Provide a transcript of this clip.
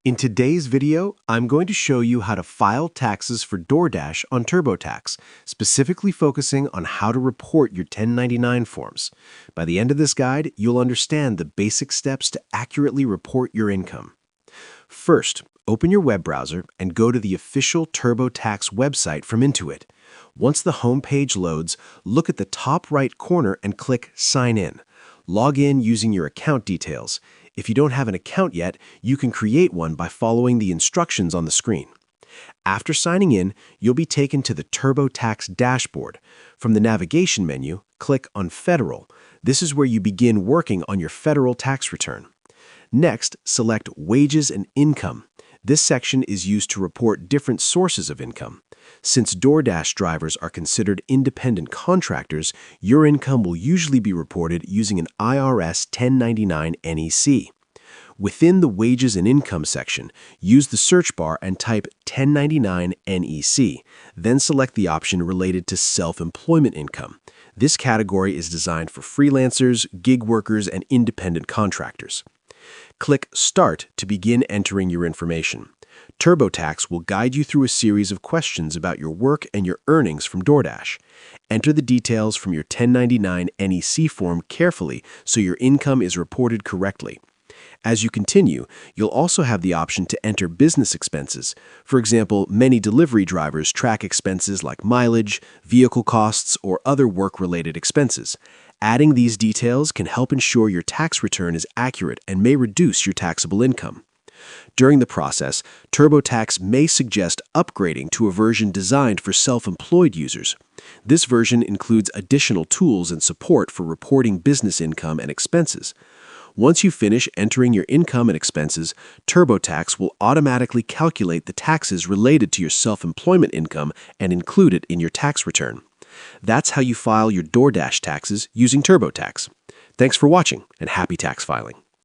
In today's video, I'm going to show you how to file taxes for DoorDash on TurboTax, specifically focusing on how to report your 1099 forms. By the end of this guide, you'll understand the basic steps to accurately report your income. First, open your web browser and go to the official TurboTax website from Intuit. Once the home page loads, look at the top right corner and click Sign In. Log in using your account details. If you don't have an account yet, you can create one by following the instructions on the screen. After signing in, you'll be taken to the TurboTax dashboard. From the navigation menu, click on Federal. This is where you begin working on your federal tax return. Next, select Wages and Income. This section is used to report different sources of income. Since DoorDash drivers are considered independent contractors, your income will usually be reported using an IRS 1099 NEC. Within the Wages and Income section, use the search bar and type 1099 NEC, then select the option related to self-employment income. This category is designed for freelancers, gig workers, and independent contractors. Click Start to begin entering your information. TurboTax will guide you through a series of questions about your work and your earnings from DoorDash. Enter the details from your 1099 NEC form carefully so your income is reported correctly. As you continue, you'll also have the option to enter business expenses. For example, many delivery drivers track expenses like mileage, vehicle costs, or other work-related expenses. Adding these details can help ensure your tax return is accurate and may reduce your taxable income. During the process, TurboTax may suggest upgrading to a version designed for self-employed users. This version includes additional tools and support for reporting business income and expenses. Once you finish entering your income and expenses, TurboTax will automatically calculate the taxes related to your self-employment income and include it in your tax return. That's how you file your DoorDash taxes using TurboTax. Thanks for watching and happy tax filing.